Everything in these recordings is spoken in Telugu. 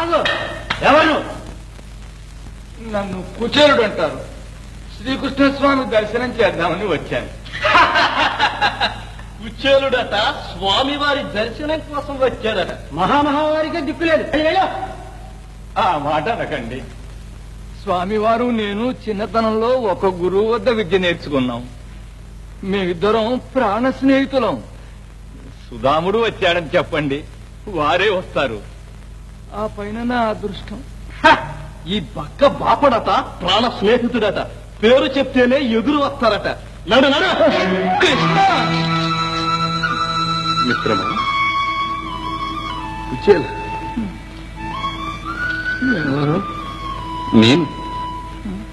ఆగు. ఎవరు? నన్ను కుచేలుడు అంటారు. శ్రీకృష్ణస్వామి దర్శనం చేద్దామని వచ్చాను. కుచేలుడట స్వామివారి దర్శనం కోసం వచ్చాడట. మహామహావారికే దిక్కులేదు. ఆ మాట అనకండి. స్వామివారు నేను చిన్నతనంలో ఒక గురువు వద్ద విద్య నేర్చుకున్నాం. మేమిద్దరం ప్రాణ స్నేహితులం. సుధాముడు వచ్చాడని చెప్పండి, వారే వస్తారు. ఆ పైన నా అదృష్టం. ఈ బక్క బాపడట ప్రాణ స్నేహితుడట. పేరు చెప్తేనే ఎదురు వస్తారట. నడు నడు. కృష్ణ మిత్రమా, కుచేల,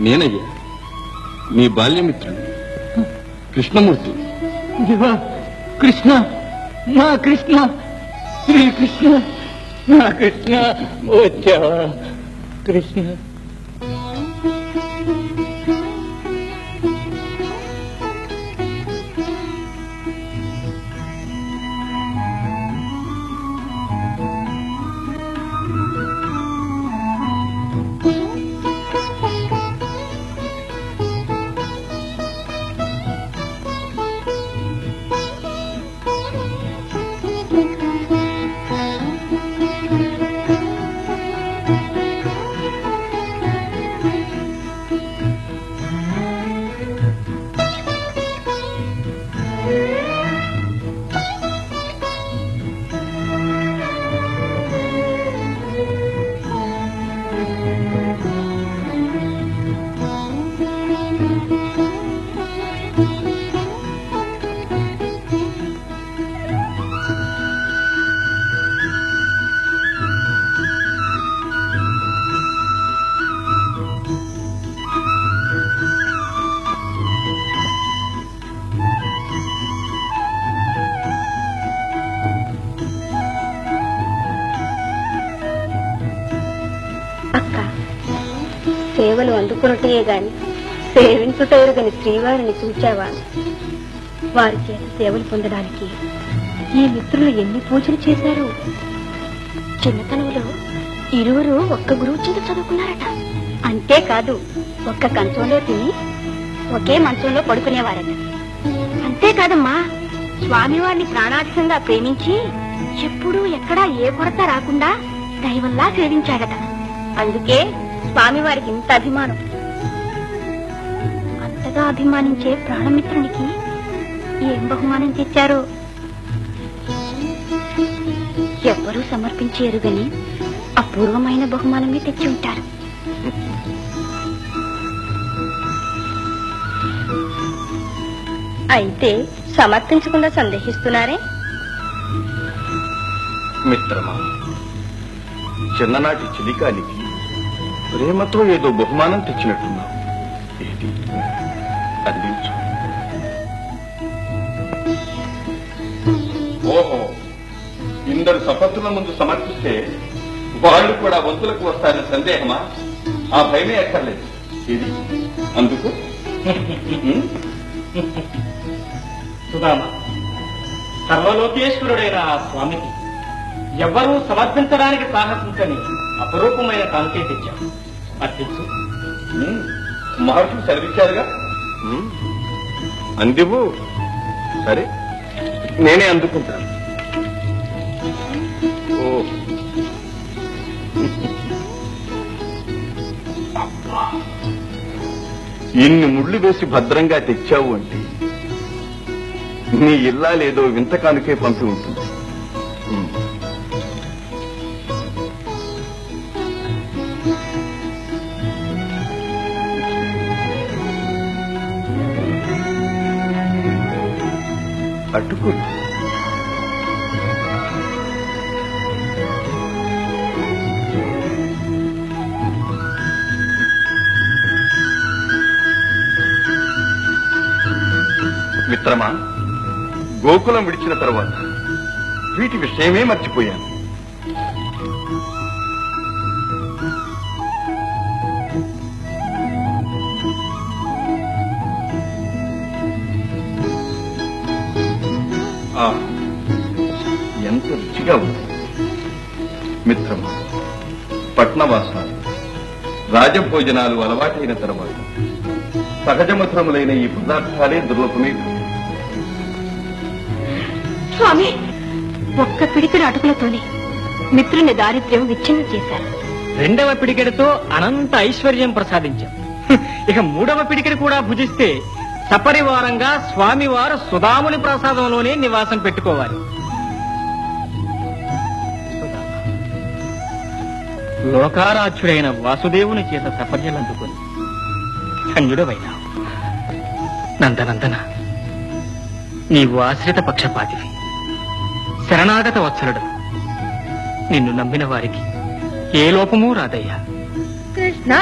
నేనయ్యా మీ బాల్యమిత్రుడు కృష్ణమూర్తి. కృష్ణ, నా కృష్ణ, శ్రీకృష్ణ, నా కృష్ణ వచ్చావా కృష్ణ? సేవలు అందుకున్నటే గాని సేవించుటేరుగని శ్రీవారిని చూచావా? వారి చేత సేవలు పొందడానికి ఈ మిత్రులు ఎన్ని పూజలు చేశారు. చిన్నతనంలో ఇరువురు ఒక్క గురువు చేత చదువుకున్నారట. అంతేకాదు, ఒక్క కంచంలో తిని ఒకే మంచంలో పడుకునేవారట. అంతేకాదమ్మా, స్వామివారిని ప్రాణాధికంగా ప్రేమించి ఎప్పుడూ ఎక్కడా ఏ కొరత రాకుండా దైవంలా సేవించాడట. అందుకే స్వామివారికి ఇంత అభిమానం. అంతగా అభిమానించే ప్రాణమిత్రునికి ఏం బహుమానం తెచ్చారో ఎవ్వరూ సమర్పించేరు గని అపూర్వమైన బహుమానమే తెచ్చి ఉంటారు. అయితే సమర్పించకుండా సందేహిస్తున్నారే? మిత్రమా, చిన్ననాటి చిలికానికి ప్రేమతో ఏదో బహుమానం తెచ్చినట్టున్నావు. ఏది అందించు. ఓహో, ఇందరు సపత్తుల ముందు సమర్పిస్తే వాళ్ళు కూడా వంతులకు వస్తారని సందేహమా? ఆ భయమే ఎక్కర్లేదు. ఇది అందుకు. సుధామ, సర్వలోకేశ్వరుడైన ఆ స్వామికి ఎవ్వరూ సమర్పించడానికి సాహసించని అపరూపమైన కాంతే తెచ్చాం. అర్పించు. మహర్షులు సెలవిచ్చారుగా. అందివు. సరే, నేనే అందుకుంటాను. ఓ అబ్బా, ఇన్ని ముళ్ళు వేసి భద్రంగా తెచ్చావు అంటే నీ ఇల్లాలేదో వింత కానుకే పంపి ఉంటుంది. అటుకు మిత్రమా, గోకులం విడిచిన తర్వాత వీటి విషయమే మర్చిపోయాను. ఎంత రుచిగా ఉంది మిత్రమా. పట్నవాసం రాజభోజనాలు అలవాటైన తర్వాత సహజ మధురములైన ఈ పదార్థాలే దుర్లభమే. స్వామి ఒక్క పిడికిడి అటుకులతోనే మిత్రుని దారిద్ర్యం విచ్ఛిన్నం చేశారు. రెండవ పిడికెడితో అనంత ఐశ్వర్యం ప్రసాదించాం. ఇక మూడవ పిడికెడి కూడా భుజిస్తే సపరివారంగా స్వామివారు సుధాముని ప్రసాదంలోనే నివాసం పెట్టుకోవాలి. లోకారాధ్యుడైన వాసుదేవుని చేత సపర్యలందుకొని ధన్యుడవైనావు. నందనందన, నీవు ఆశ్రిత పక్షపాతివి, శరణాగత వత్సలుడు. నిన్ను నమ్మిన వారికి ఏ లోపమూ రాదయ్యా. కృష్ణ